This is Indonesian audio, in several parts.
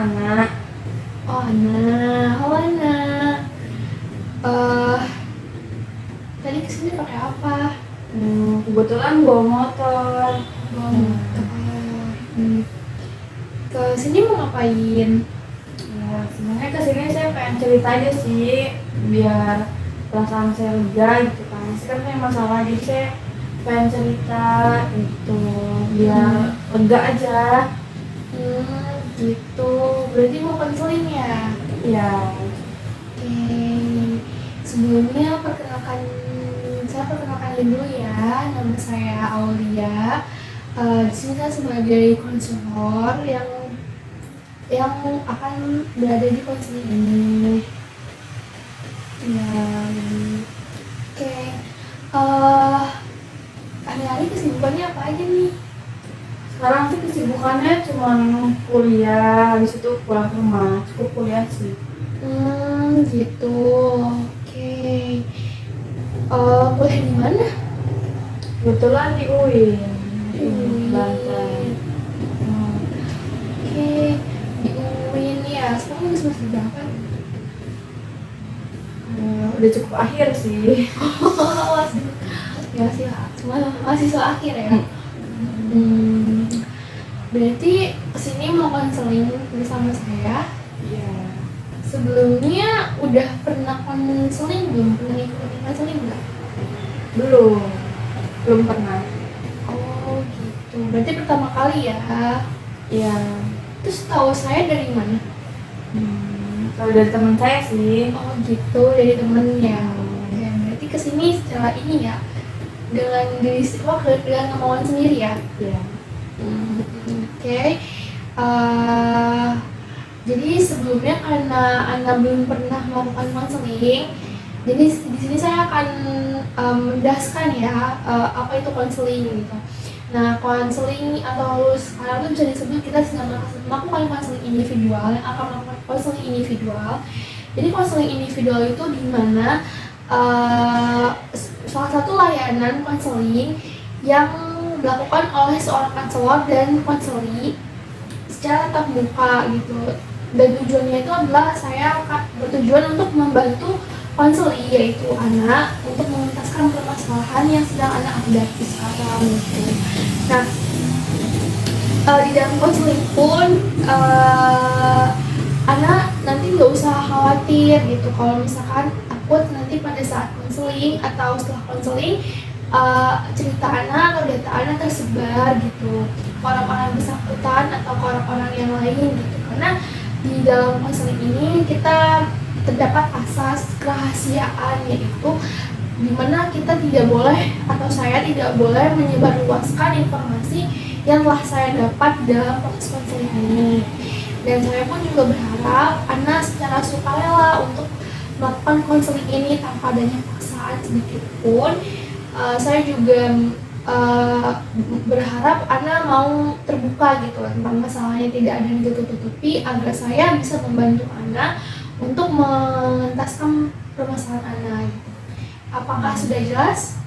Ana. Oh, Ana. Halo, Ana. Eh, Tadi kesini pakai apa? Kebetulan bawa motor. Bawa motor. Ke sini mau ngapain? Ya, sebenarnya kesini saya pengen cerita aja sih, biar perasaan saya lega gitu kan. Saya kan punya masalah, jadi saya pengen cerita gitu, biar lega aja. Gitu. Berarti mau konseling ya? Ya, Oke. Sebelumnya saya perkenalkan dulu ya. Nama saya Aulia. Di sini saya sebagai konselor yang akan berada di konseling ini. Ya, oke. Hari-hari kesibukannya apa aja nih? sekarang sih kesibukannya cuma kuliah, habis itu pulang ke rumah, cukup kuliah sih. Gitu. Oke. Kuliah di mana? Kebetulan di UIN, di UIN. Banten. Oke, di UIN ya. Sekarang semester berapa? Udah cukup akhir sih. Mahasiswa akhir ya. Berarti kesini mau konseling bersama saya. Iya. Sebelumnya udah pernah konseling belum? Pernah ikutin konseling nggak? Belum pernah. Oh gitu. Berarti pertama kali ya. Iya. Terus tahu saya dari mana? Kalau dari teman saya sih. Oh gitu, dari temennya. Oke, berarti kesini secara ini ya, dengan kemauan sendiri ya. Iya. Oke. Jadi sebelumnya karena Anda belum pernah melakukan konseling, jadi di sini saya akan menjelaskan ya apa itu konseling gitu. Nah, konseling atau sekarang itu bisa disebut kita sedang melakukan konseling individual, yang akan melakukan konseling individual. Jadi konseling individual itu di mana salah satu layanan konseling yang dilakukan oleh seorang konselor dan konseli secara tatap muka gitu. Dan tujuannya itu adalah saya bertujuan untuk membantu konseli, yaitu anak, untuk mengentaskan permasalahan yang sedang anak hadapi sekarang gitu. Nah, di dalam konseling pun anak nanti nggak usah khawatir gitu kalau misalkan takut nanti pada saat konseling atau setelah konseling cerita anak atau data anak tersebar gitu ke orang-orang bersangkutan atau ke orang-orang yang lain gitu, karena di dalam konseling ini kita terdapat asas kerahasiaan, yaitu dimana kita tidak boleh atau saya tidak boleh menyebarluaskan informasi yang telah saya dapat dalam proses konseling ini. Dan saya pun juga berharap Ana secara sukarela untuk melakukan konseling ini tanpa adanya paksaan sedikit pun. Saya juga berharap Ana mau terbuka gitu tentang masalahnya, tidak ada yang ditutup-tutupi, agar saya bisa membantu Ana untuk mengentaskan permasalahan Ana gitu. Apakah sudah jelas?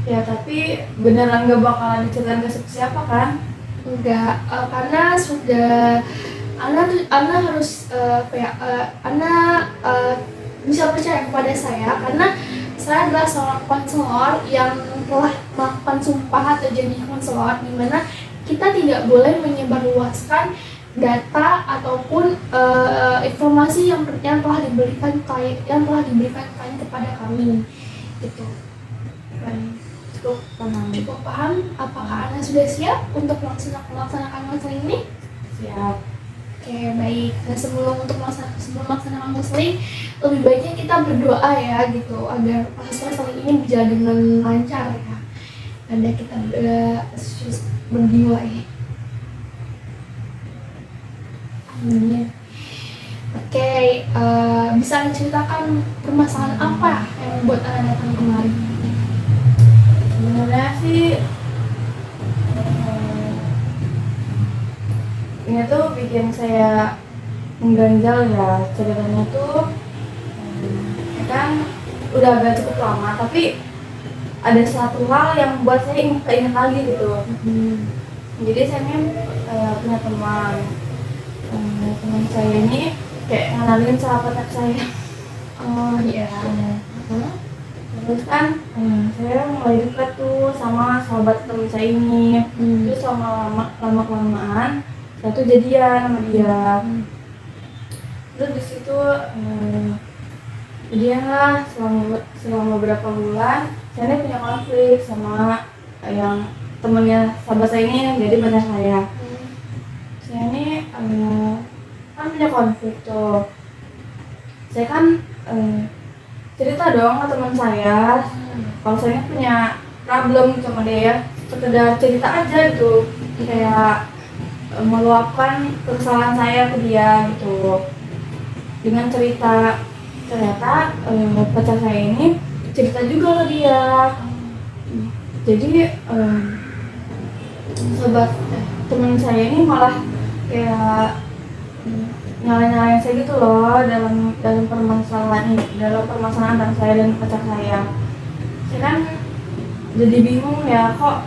Ya, tapi beneran gak bakalan diceritain ke siapa kan? Enggak, karena sudah Ana harus Ana bisa percaya kepada saya, karena saya adalah seorang konselor yang telah melakukan sumpah atau janji konselor, di mana kita tidak boleh menyebarluaskan data ataupun informasi yang telah diberikan klien kepada kami gitu. Cukup paham? Apakah Anda sudah siap untuk melaksanakan konseling ini? Siap. Oke, baik. Nah, sebelum melaksanakan konseling, lebih baiknya kita berdoa ya gitu, agar proses konseling ini berjalan dengan lancar ya. Ada kita berdua ya. Amin. Oke, bisa diceritakan permasalahan apa yang membuat Anda datang kemari? Sebenarnya sih ini tuh bikin saya mengganjal ya. Ceritanya tuh kan udah agak cukup lama, tapi ada satu hal yang membuat saya keinget lagi gitu. Jadi saya punya teman teman saya ini kayak ngenalin sahabat saya. Oh iya. Terus kan saya mulai dekat tuh sama sahabat teman saya ini. Terus lama kelamaan saya tuh jadian sama dia. Terus di situ jadian lah selama beberapa bulan. Saya ini punya konflik sama yang temennya sahabat saya ini yang jadi pacar saya. Saya ini kan punya konflik tuh. Saya kan cerita dong ke teman saya kalau saya punya problem sama dia ya, sekedar cerita aja gitu, kayak meluapkan kesalahan saya ke dia gitu dengan cerita. Ternyata pacar saya ini cerita juga ke dia. Jadi teman saya ini malah kayak nyalain saya gitu loh dalam permasalahan antara saya dan pacar saya. Saya kan jadi bingung ya, kok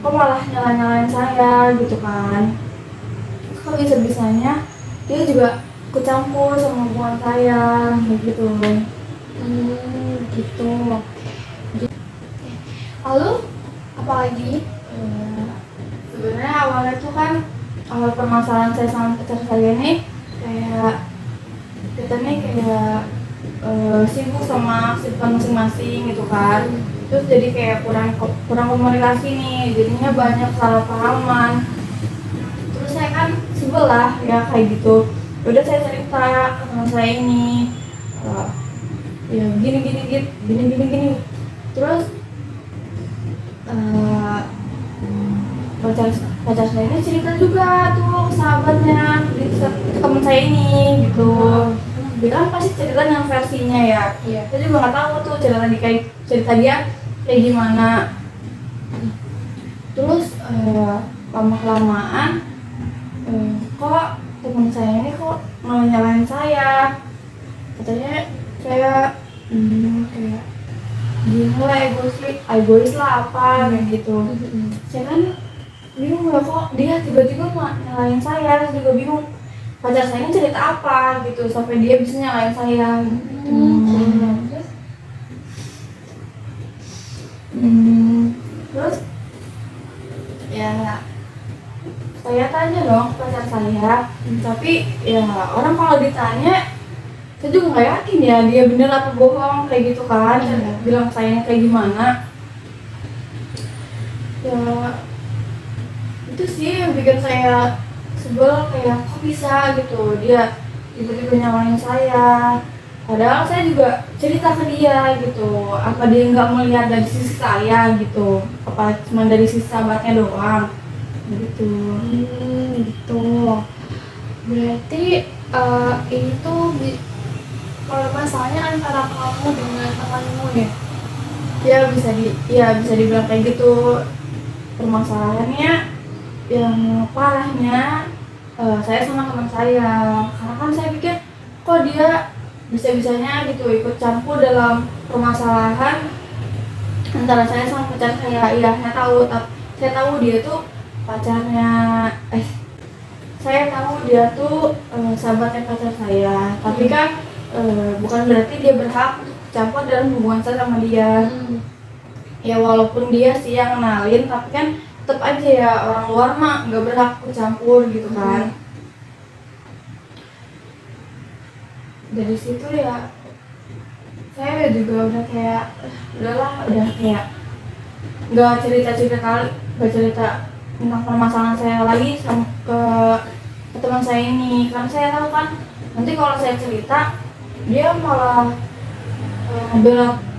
malah nyalain saya gitu kan. Kok bisa-bisanya dia juga ikut campur sama hubungan saya gitu. Gitu. Lalu apa lagi? Sebenarnya awalnya tuh kan, awal permasalahan saya sama pacar saya ini kayak kita nih kayak sibuk sama kesibukan masing-masing gitu kan. Terus jadi kayak kurang komunikasi nih, jadinya banyak salah pahaman. Terus saya kan sebel lah ya kayak gitu. Udah saya cerita ke teman saya ini, ya gini. Terus pacar saya ini cerita juga tuh ke sahabatnya, ke teman saya ini gitu. Dia kan pasti cerita yang versinya ya. Iya. Saya juga nggak tahu tuh cerita dia kayak gimana. Terus lama kelamaan kok teman saya ini kok malah nyalain saya. Katanya saya kayak gini lah, egois lah apa kayak gitu. Saya kan bingung ya, kok dia tiba-tiba nyalain saya. Terus juga bingung pacar saya ini cerita apa gitu sampai dia bisa nyalain saya gitu. Terus ya saya tanya dong ke pacar saya, tapi ya orang kalau ditanya saya juga nggak yakin ya dia bener apa bohong kayak gitu kan. Bilang saya kayak gimana ya, itu sih yang bikin saya sebel, kayak kok bisa gitu dia tiba-tiba nyalain saya, padahal saya juga cerita ke dia gitu. Apa dia nggak melihat dari sisi saya gitu, apa cuma dari sisi sahabatnya doang gitu. Gitu. Berarti ini tuh kalau masalahnya antara kamu dengan temanmu ya? Bisa dibilang kayak gitu. Permasalahannya yang parahnya saya sama teman saya, karena kan saya pikir kok dia bisa-bisanya gitu ikut campur dalam permasalahan antara saya sama pacar saya. Iya, saya tahu dia tuh pacarnya, saya tahu dia tuh sahabatnya pacar saya, tapi kan bukan berarti dia berhak campur dalam hubungan saya sama dia. Ya walaupun dia sih yang kenalin, tapi kan tetap aja ya orang luar mah nggak berhak campur gitu kan. Dari situ ya saya juga udah kayak udah kayak nggak cerita tentang permasalahan saya lagi ke teman saya ini, karena saya tahu kan nanti kalau saya cerita dia malah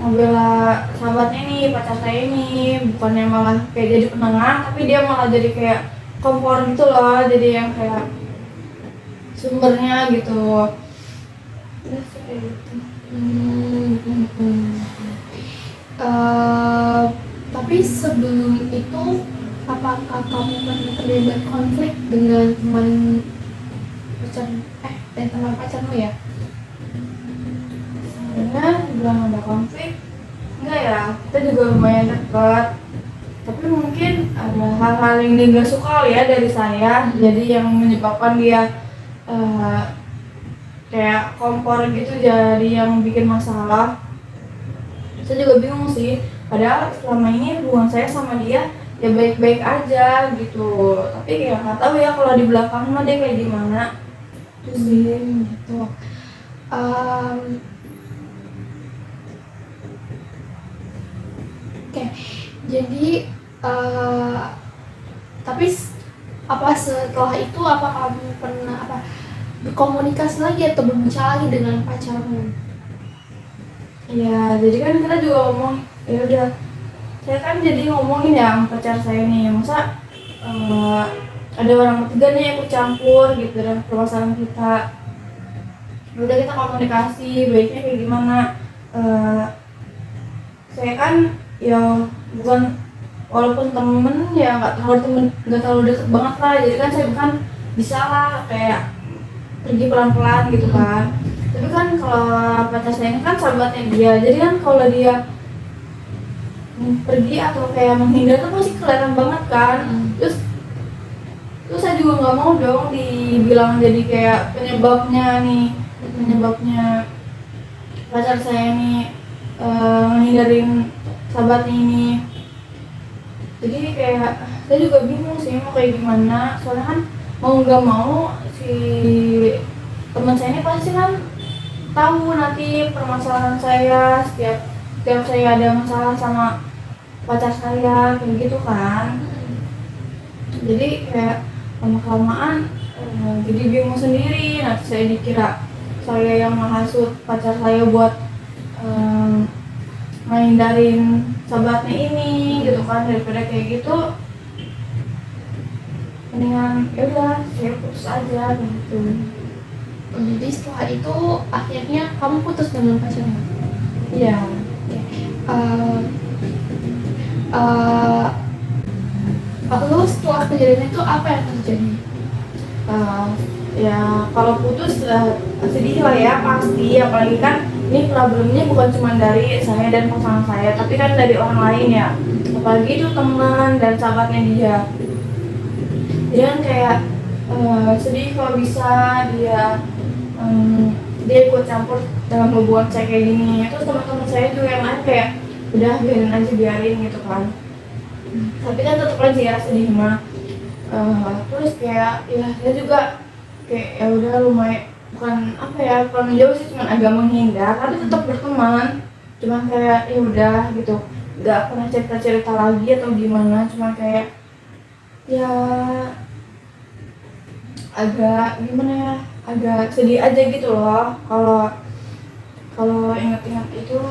membela sahabatnya ini, pacar saya ini, bukannya malah kayak jadi penengah, tapi dia malah jadi kayak kompor gitu loh, jadi yang kayak sumbernya gitu. Udah kayak gitu. Tapi sebelum itu apakah kamu pernah terlibat konflik dengan teman pacarmu ya? Sebenarnya bilang ada konflik enggak ya, kita juga lumayan dekat, tapi mungkin ada hal-hal yang dia nggak suka ya dari saya, jadi yang menyebabkan dia eh, kayak kompor gitu, jadi yang bikin masalah. Saya juga bingung sih, padahal selama ini hubungan saya sama dia ya baik-baik aja gitu, tapi ya nggak tahu ya kalau di belakang mah dia kayak gimana. Itu sih. Gitu. Em, Oke, jadi eh, tapi apa setelah itu apa kamu pernah apa berkomunikasi lagi atau berbicara lagi dengan pacarmu? Ya, jadi kan kita juga ngomong, ya udah, saya kan jadi ngomongin ya sama pacar saya nih, masa ada orang ketiga nih yang ikut campur gitu dalam permasalahan kita. Ya udah, kita komunikasi baiknya kayak gimana. Eh, saya kan ya bukan, walaupun temen ya nggak terlalu deket banget lah, jadi kan saya bukan bisa lah kayak pergi pelan-pelan gitu kan. Tapi kan kalau pacar saya ini kan sahabatnya dia, jadi kan kalau dia pergi atau kayak menghindar tuh pasti kelihatan banget kan. Terus saya juga nggak mau dong dibilang jadi kayak penyebabnya pacar saya ini menghindarin sahabatnya ini. Jadi kayak saya juga bingung sih mau kayak gimana, soalnya kan mau nggak mau si teman saya ini pasti kan tahu nanti permasalahan saya setiap saya ada masalah sama pacar saya kayak gitu kan. Jadi kayak lama-kelamaan jadi bingung sendiri, nanti saya dikira saya yang menghasut pacar saya buat menghindarin sahabatnya ini gitu kan. Daripada kayak gitu mendingan ya udah saya putus aja gitu. Jadi setelah itu akhirnya kamu putus dengan pacarmu? Iya. Eh, eh, Lalu setelah kejadian itu apa yang terjadi? Eh, ya kalau putus sedih lah ya pasti, apalagi kan ini problemnya bukan cuma dari saya dan pasangan saya, tapi kan dari orang lain ya, apalagi itu teman dan sahabatnya dia. Dia kan kayak sedih kalau bisa dia ikut campur dalam hubungan saya kayak gini. Terus teman-teman saya juga yang lain kayak udah biarin gitu kan, tapi kan tetap aja ya sedih mah. Terus kayak ya saya juga kayak ya udah lumayan, bukan apa ya, kalau menjauh sih cuma agak menghindar, tapi tetap berteman, cuma kayak ya udah gitu, nggak pernah cerita lagi atau gimana, cuma kayak ya agak gimana ya, agak sedih aja gitu loh kalau kalau ingat-ingat itu,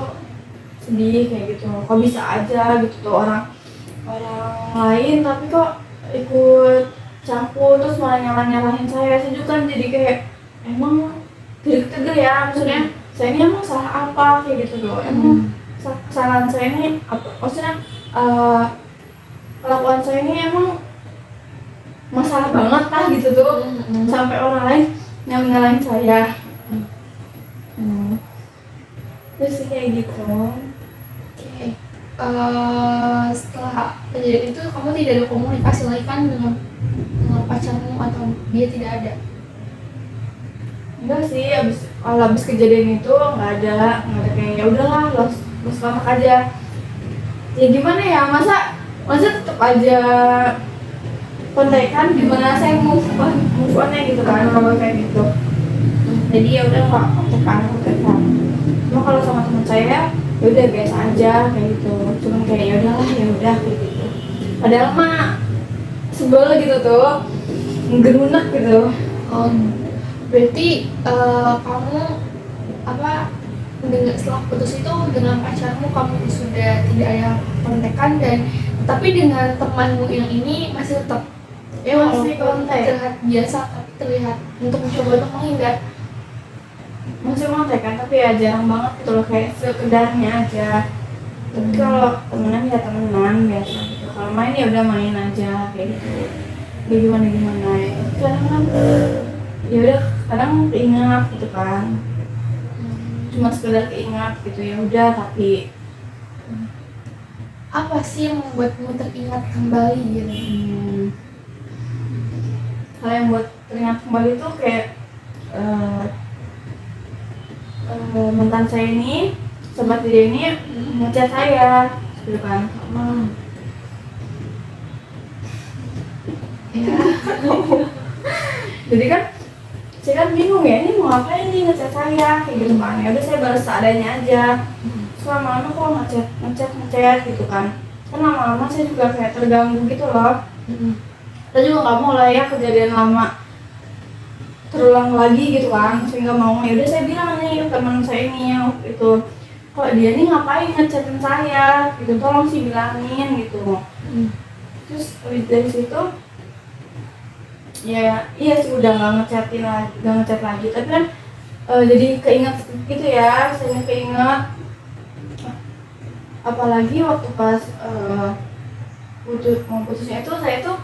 sedih kayak gitu. Kok bisa aja gitu tuh orang lain tapi kok ikut campur, terus malah nyalahin saya juga kan, jadi kayak emang teger ya, maksudnya saya ini emang salah apa kayak gitu loh. Emang kesalahan saya ini apa, maksudnya kelakuan saya ini emang masalah banget lah gitu tuh, sampai orang lain yang nyalahin saya. Terus sih kayak gitu. Oke. Setelah kejadian itu kamu tidak ada komunikasi lagi kan dengan pacarmu atau dia tidak ada? Enggak sih, kalau abis kejadian itu nggak ada kayak ya udahlah los kontak aja. Ya gimana ya, masa tetap aja kontekan, gimana saya move on-nya gitu kan kalau kayak gitu. Jadi ya udah nggak kontekan. Cuma kalau sama teman saya ya udah biasa aja kayak gitu. Cuman kayak ya udahlah ya udah kayak gitu. Padahal mah sebel gitu tuh, ngerunek gitu. Berarti kamu apa dengan setelah putus itu dengan pacarmu kamu sudah tidak ada kontekan, dan tapi dengan temanmu yang ini masih tetap Masih walaupun kontak. terlihat biasa tapi terlihat untuk mencoba untuk menghindar. Masih kontekan tapi ya jarang banget gitu loh, kayak sekedarnya aja. Tapi kalau temenan ya temenan biasa gitu. Kalau main ya udah main aja kayak gitu. Ya gimana ya. Kadang kan ya udah, kadang keingat gitu kan. Cuma sekedar keingat gitu ya udah, tapi apa sih yang membuatmu teringat kembali gitu? Hal yang buat teringat kembali tuh kayak eh, mantan saya ini, sobat dia ini ngechat saya gitu kan. Ya. Jadi kan saya kan bingung ya, ini mau ngapain nih ngechat saya kayak gitu kan. Ya udah saya balas seadanya aja. Selama lama kok ngechat gitu kan. Kan lama-lama saya juga kayak terganggu gitu loh. Saya juga nggak mau lah ya kejadian lama terulang lagi gitu kan. Saya nggak mau. Ya udah saya bilang nih teman saya ini yang waktu itu, kok dia nih ngapain ngechatin saya gitu, tolong sih bilangin gitu. Terus habis dari situ ya iya sih udah nggak ngechat lagi, tapi kan jadi keinget gitu ya, saya keinget apalagi waktu pas mau putusnya itu saya tuh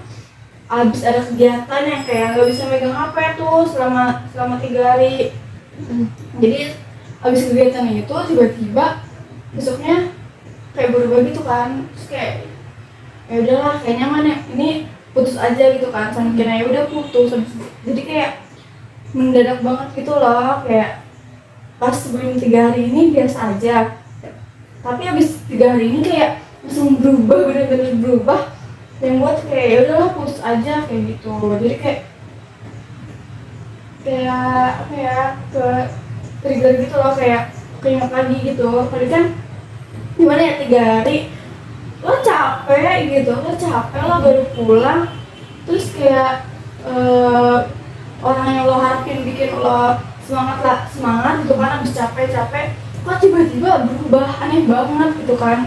abis ada kegiatan yang kayak nggak bisa megang HP tuh selama 3 hari. Jadi abis kegiatan itu tiba-tiba besoknya kayak berubah gitu kan, terus kayak ya udahlah kayaknya mana ini putus aja gitu kan, sampai ya udah putus. Jadi kayak mendadak banget gitu loh, kayak pas sebelum 3 hari ini biasa aja, tapi habis 3 hari ini kayak langsung berubah, bener-bener berubah, yang buat kayak ya udahlah putus aja kayak gitu. Jadi kayak apa ya, ke trigger gitu loh, kayak keinget lagi gitu. Kali kan gimana ya, 3 hari lo capek lo baru pulang, terus kayak orang yang lo harapin bikin lo semangat gitu kan, habis capek kok tiba-tiba berubah, aneh banget gitu kan.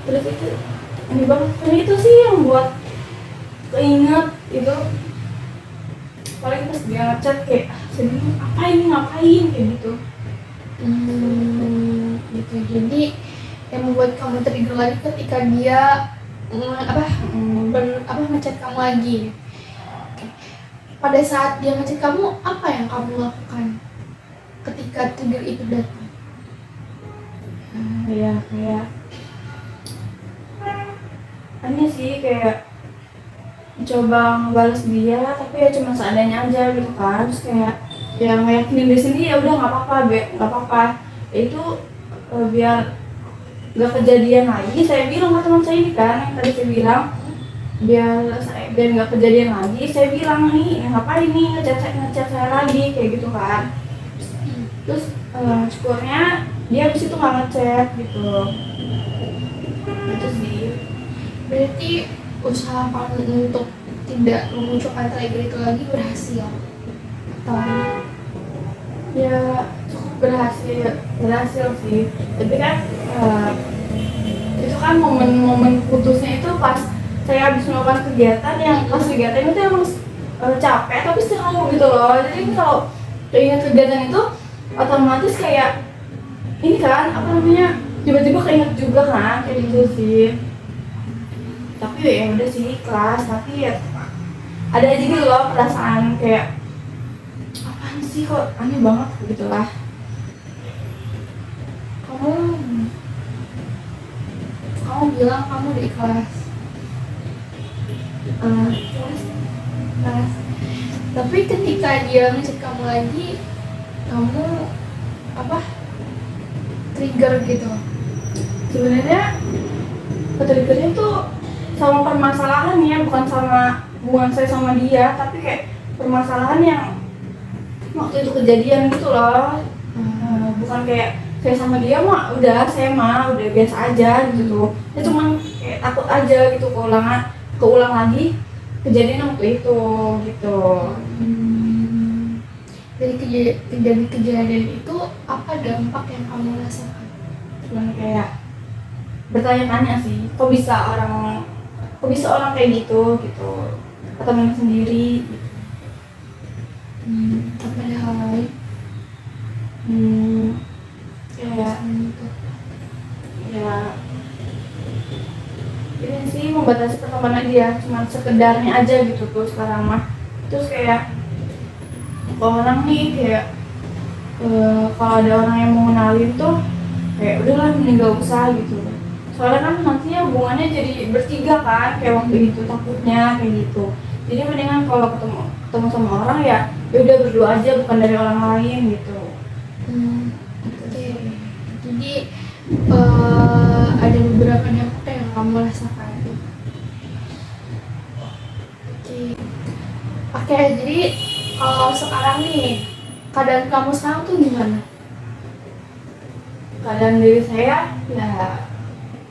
Terus itu aneh banget, dan itu sih yang buat keinget itu. Paling pas dia ngechat kayak sedih, ngapain kayak gitu. Gitu. Jadi yang membuat kamu trigger lagi ketika dia ngechat kamu lagi. Oke. Pada saat dia ngechat kamu, apa yang kamu lakukan ketika trigger itu datang? Kayak aneh sih, kayak coba ngebales dia tapi ya cuma seadanya aja gitu kan. Terus kayak ya ngeyakinin diri sendiri, ya udah nggak apa-apa itu biar nggak kejadian lagi. Saya bilang ke teman saya ini kan, yang tadi saya bilang, biar nggak kejadian lagi, saya bilang nih ngapain nih ngechat saya lagi kayak gitu kan. Terus syukurnya dia habis itu nggak ngechat gitu. Itu sih. Berarti usaha kamu untuk tidak memunculkan trigger itu lagi berhasil atau Ya cukup berhasil sih. Tapi kan itu kan momen putusnya itu pas saya habis melakukan kegiatan, yang pas kegiatan itu emang capek tapi seru gitu loh. Jadi kalau keinget kegiatan itu otomatis kayak ini kan apa namanya, tiba-tiba keinget juga kan, kayak gitu sih. Tapi ya udah sih ikhlas, tapi ya ada aja gitu loh perasaan kayak apaan sih kok aneh banget gitu lah. kamu bilang kamu udah ikhlas. Ikhlas. Tapi ketika dia ngechat kamu lagi, kamu trigger gitu? Sebenarnya triggernya tuh sama permasalahan ya, bukan sama hubungan saya sama dia, tapi kayak permasalahan yang waktu itu kejadian gitu loh. Bukan kayak saya sama dia mah saya udah biasa aja gitu tuh. Ya cuman kayak takut aja gitu keulang lagi kejadian waktu itu gitu. Dari kejadian itu apa dampak yang kamu rasakan? Cuman kayak bertanya-tanya sih, kok bisa orang kayak gitu atau memang sendiri gitu. Apa ada hal lain? Kayak ya ini sih membatasi pertemanan dia, cuma sekedarnya aja gitu tuh sekarang mah. Terus kayak orang nih kayak kalau ada orang yang mau kenalin tuh kayak udahlah mending gak usah gitu. soalnya kan nantinya hubungannya jadi bertiga kan kayak waktu itu, takutnya kayak gitu. Jadi mendingan kalau ketemu sama orang ya udah berdua aja, bukan dari orang lain gitu. Oke. Jadi ada beberapa dampak yang kamu rasakan. Oke, jadi kalau sekarang nih keadaan kamu sekarang tuh gimana? Keadaan diri saya ya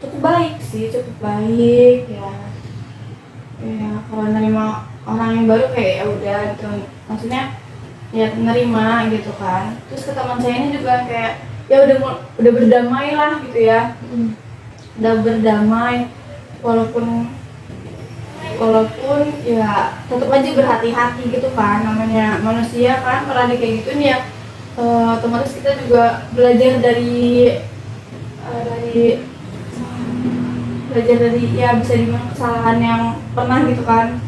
cukup baik sih, cukup baik ya. Ya kalau nerima orang yang baru kayak ya udah gitu, maksudnya ya nerima gitu kan. Terus ke teman saya ini juga kayak ya udah berdamai lah gitu ya, udah berdamai, walaupun ya tetap aja berhati-hati gitu kan, namanya manusia kan. Kalau ada kayak gitu nih ya otomatis kita juga belajar dari ya bisa dibilang kesalahan yang pernah gitu kan.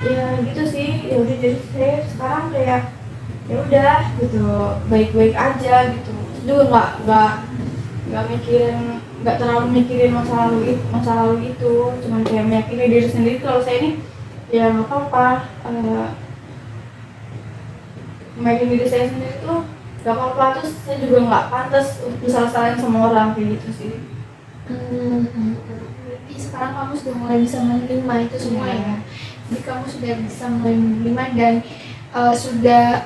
Ya gitu sih, ya udah, jadi saya sekarang kayak ya udah gitu, baik-baik aja gitu. Terus juga nggak terlalu mikirin masa lalu itu, cuman kayak meyakini diri sendiri kalau saya ini ya nggak apa-apa, meyakini diri saya sendiri tuh nggak apa-apa. Terus saya juga nggak pantas untuk disalah-salahin sama orang kayak gitu sih. Berarti sekarang kamu sudah mulai bisa menerima itu semua ya. Jadi kamu sudah bisa mulai menerima dan sudah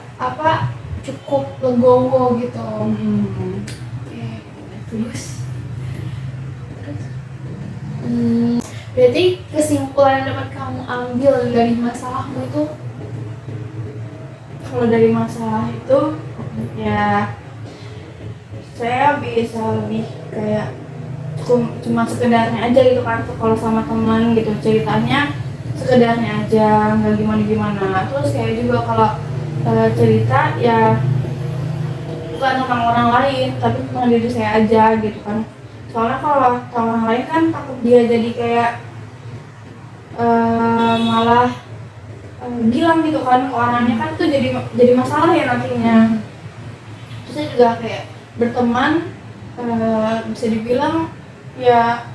cukup legowo gitu. Oke, terus berarti kesimpulan yang dapat kamu ambil dari masalahmu itu? Kalau dari masalah itu ya saya bisa lebih kayak cuma sekedarnya aja gitu kan. Kalau sama teman gitu ceritanya sekedarnya aja, nggak gimana. Terus kayak juga kalau cerita ya bukan tentang orang lain tapi tentang diri saya aja gitu kan. Soalnya kalau tentang orang lain kan takut dia jadi kayak malah gilang gitu kan ke orangnya, kan itu jadi masalah ya nantinya. Terus saya juga kayak berteman bisa dibilang ya,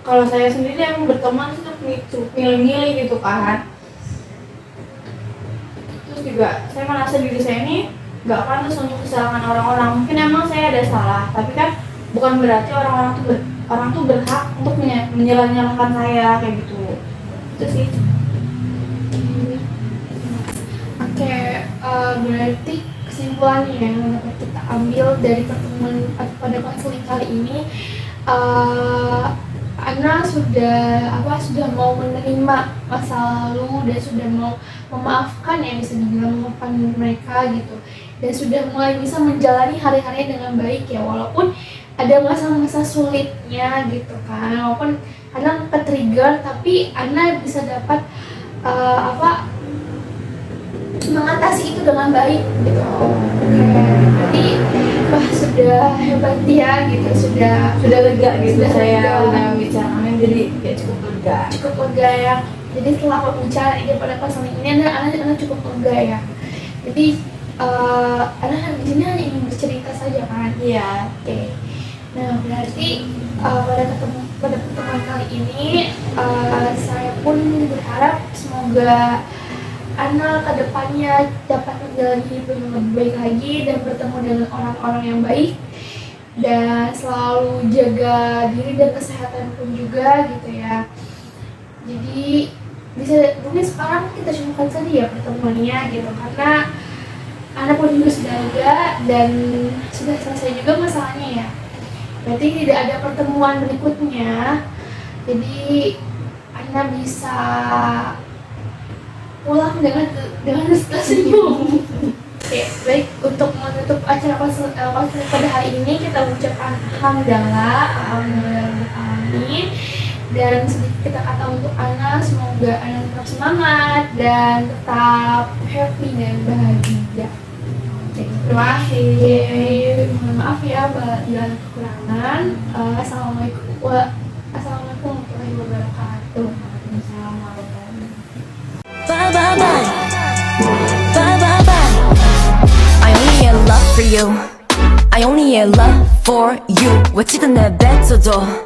kalau saya sendiri yang berteman itu milih-milih gitu kan. Terus juga saya merasa diri saya ini nggak pantas untuk kesalahan orang-orang. Mungkin emang saya ada salah, tapi kan bukan berarti orang tuh berhak untuk menyalahkan saya kayak gitu. Itu sih. Oke, berarti kesimpulannya yang dapat kita ambil dari pertemuan pada konseling kali ini, Ana sudah mau menerima masa lalu dan sudah mau memaafkan, ya bisa dibilang memaafkan mereka gitu, dan sudah mulai bisa menjalani hari-hari dengan baik ya, walaupun ada masa-masa sulitnya gitu kan, walaupun kadang ke-trigger, tapi Ana bisa dapat mengatasi itu dengan baik gitu. Jadi wah, sudah hebat ya gitu, sudah lega gitu, saya lega. udah bicarain jadi kayak cukup lega ya. Jadi setelah berbicara pada konseling ini Ana cukup lega ya. Jadi Ana di sini hanya ingin bercerita saja kan. iya. Oke. Nah, berarti pada pertemuan kali ini saya pun berharap semoga Ana kedepannya dapat menjalani hidup yang lebih baik lagi dan bertemu dengan orang-orang yang baik, dan selalu jaga diri dan kesehatan pun juga gitu ya. Jadi mungkin sekarang kita cukupkan saja ya pertemuannya gitu, karena Ana pun juga sudah lega dan sudah selesai juga masalahnya ya. Berarti tidak ada pertemuan berikutnya, jadi Ana bisa pulang dengan senyum. Oke, baik, untuk menutup acara konseling pada hari ini kita ucapkan alhamdulillah, amin. Dan sedikit kita kata untuk Ana, semoga Ana tetap semangat dan tetap happy dan bahagia. Oke, terima kasih. Mohon maaf ya bila kekurangan. Assalamualaikum warahmatullahi wabarakatuh. Bye bye bye, bye bye bye. I only had love for you. I only had love for for you 외치던 내 뱉어도